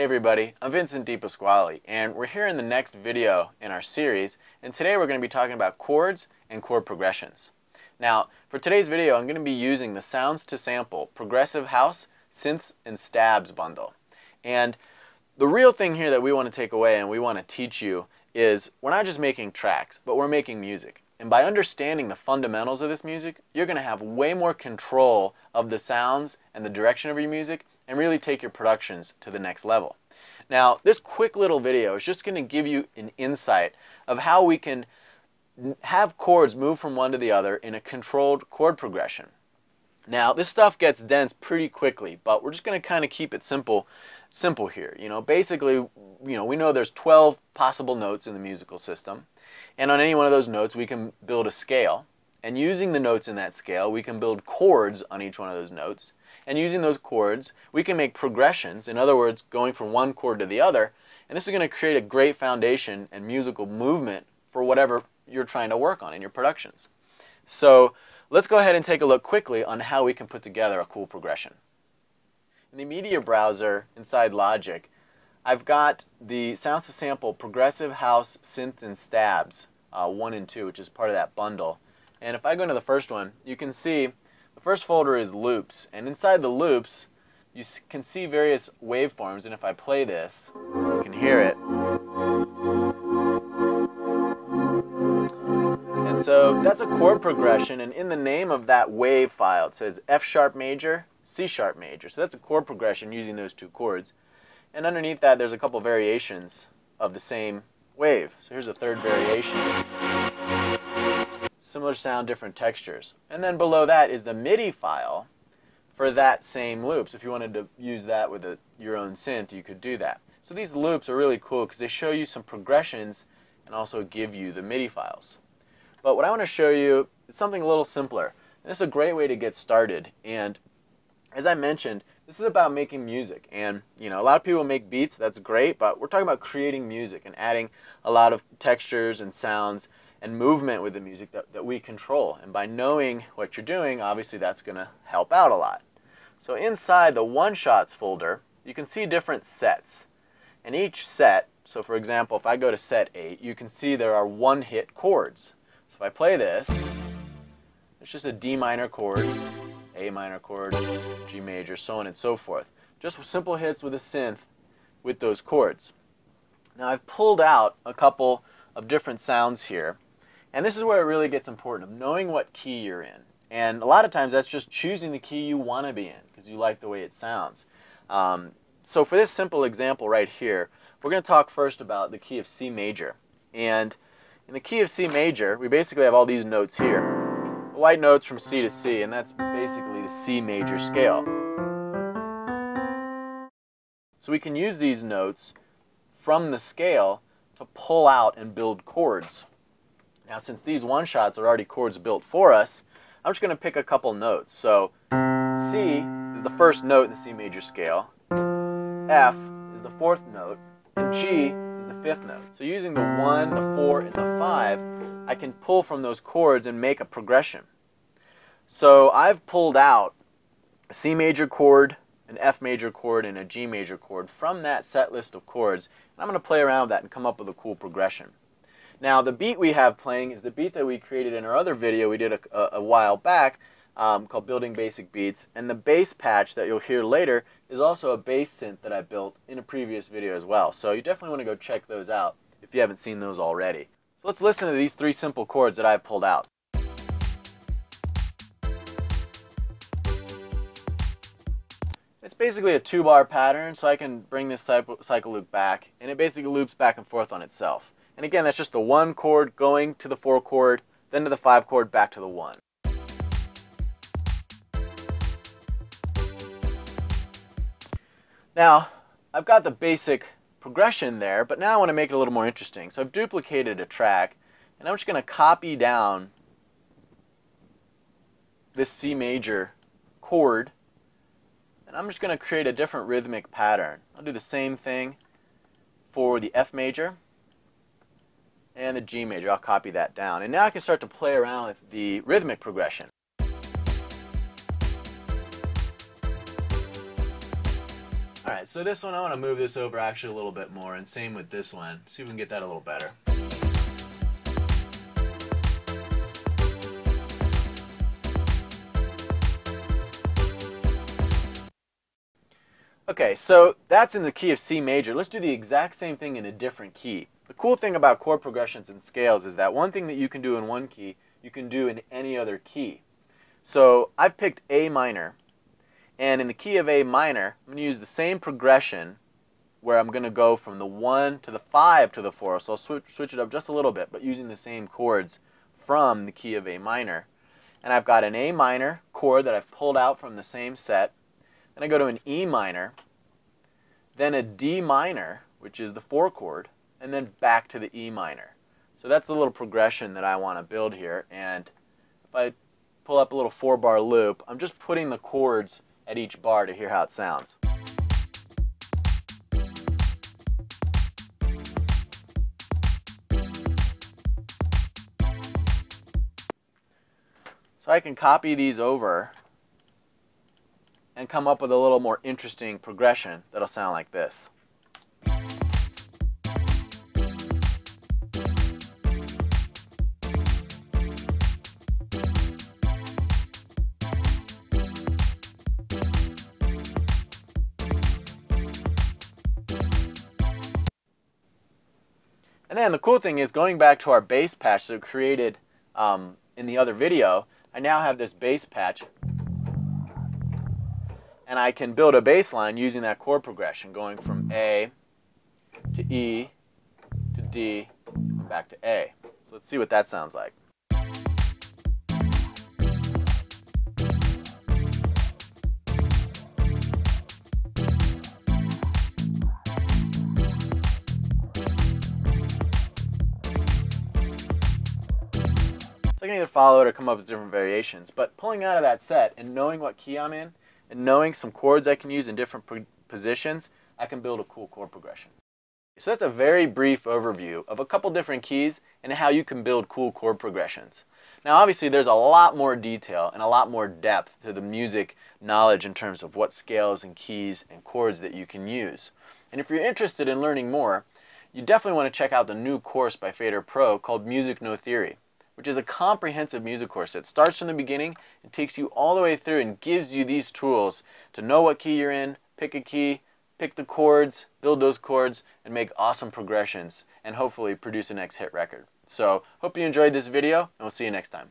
Hey everybody, I'm Vincent DiPasquale, and we're here in the next video in our series, and today we're going to be talking about chords and chord progressions. Now, for today's video, I'm going to be using the Sounds to Sample Progressive House Synths and Stabs bundle. And the real thing here that we want to take away and we want to teach you is we're not just making tracks, but we're making music. And by understanding the fundamentals of this music, you're going to have way more control of the sounds and the direction of your music and really take your productions to the next level. Now, this quick little video is just going to give you an insight of how we can have chords move from one to the other in a controlled chord progression. Now, this stuff gets dense pretty quickly, but we're just going to kind of keep it simple here. Basically, we know there's 12 possible notes in the musical system, and on any one of those notes we can build a scale, and using the notes in that scale we can build chords on each one of those notes, and using those chords we can make progressions, in other words going from one chord to the other, and this is going to create a great foundation and musical movement for whatever you're trying to work on in your productions. So let's go ahead and take a look quickly on how we can put together a cool progression. In the media browser inside Logic, I've got the Sounds to Sample Progressive House Synth and Stabs 1 and 2, which is part of that bundle. And if I go into the first one, you can see the first folder is loops, and inside the loops you can see various waveforms, and if I play this, you can hear it. And so that's a chord progression, and in the name of that wave file it says F sharp major, C sharp major. So that's a chord progression using those two chords. And underneath that there's a couple variations of the same wave. So here's a third variation. Similar sound, different textures. And then below that is the MIDI file for that same loop. So if you wanted to use that with your own synth, you could do that. So these loops are really cool because they show you some progressions and also give you the MIDI files. But what I want to show you is something a little simpler. And this is a great way to get started. And as I mentioned, this is about making music. And a lot of people make beats, that's great, but we're talking about creating music and adding a lot of textures and sounds and movement with the music that we control. And by knowing what you're doing, obviously that's going to help out a lot. So inside the one-shots folder, you can see different sets. And each set, so for example, if I go to set 8, you can see there are one-hit chords. So if I play this, it's just a D minor chord, A minor chord, G major, so on and so forth. Just simple hits with a synth with those chords. Now I've pulled out a couple of different sounds here. And this is where it really gets important, of knowing what key you're in. And a lot of times that's just choosing the key you want to be in because you like the way it sounds. So for this simple example right here, we're going to talk first about the key of C major. And in the key of C major, we basically have all these notes here. The white notes from C to C, and that's basically the C major scale. So we can use these notes from the scale to pull out and build chords. Now, since these one-shots are already chords built for us, I'm just going to pick a couple notes. So C is the first note in the C major scale, F is the fourth note, and G is the fifth note. So using the 1, the 4, and the 5, I can pull from those chords and make a progression. So I've pulled out a C major chord, an F major chord, and a G major chord from that set list of chords, and I'm going to play around with that and come up with a cool progression. Now the beat we have playing is the beat that we created in our other video we did a while back called Building Basic Beats, and the bass patch that you'll hear later is also a bass synth that I built in a previous video as well. So you definitely want to go check those out if you haven't seen those already. So let's listen to these three simple chords that I've pulled out. It's basically a 2-bar pattern, so I can bring this cycle loop back, and it basically loops back and forth on itself. And again, that's just the 1 chord going to the 4 chord, then to the 5 chord, back to the 1. Now, I've got the basic progression there, but now I want to make it a little more interesting. So I've duplicated a track, and I'm just going to copy down this C major chord, and I'm just going to create a different rhythmic pattern. I'll do the same thing for the F major and the G major. I'll copy that down. And now I can start to play around with the rhythmic progression. Alright, so this one I want to move this over actually a little bit more, and same with this one. See if we can get that a little better. Okay, so that's in the key of C major. Let's do the exact same thing in a different key. The cool thing about chord progressions and scales is that one thing that you can do in one key, you can do in any other key. So I've picked A minor, and in the key of A minor, I'm going to use the same progression where I'm going to go from the 1 to the 5 to the 4. So I'll switch it up just a little bit, but using the same chords from the key of A minor. And I've got an A minor chord that I've pulled out from the same set. Then I go to an E minor, then a D minor, which is the 4 chord, and then back to the E minor. So that's the little progression that I want to build here. And if I pull up a little 4-bar loop, I'm just putting the chords at each bar to hear how it sounds. So I can copy these over and come up with a little more interesting progression that'll sound like this. And then the cool thing is, going back to our bass patch that we created in the other video, I now have this bass patch, and I can build a bass line using that chord progression, going from A to E to D and back to A. So let's see what that sounds like. So I can either follow it or come up with different variations, but pulling out of that set and knowing what key I'm in, and knowing some chords I can use in different positions, I can build a cool chord progression. So that's a very brief overview of a couple different keys and how you can build cool chord progressions. Now obviously there's a lot more detail and a lot more depth to the music knowledge in terms of what scales and keys and chords that you can use. And if you're interested in learning more, you definitely want to check out the new course by FaderPro called Music No Theory, which is a comprehensive music course that starts from the beginning and takes you all the way through and gives you these tools to know what key you're in, pick a key, pick the chords, build those chords, and make awesome progressions, and hopefully produce a next hit record. So, hope you enjoyed this video, and we'll see you next time.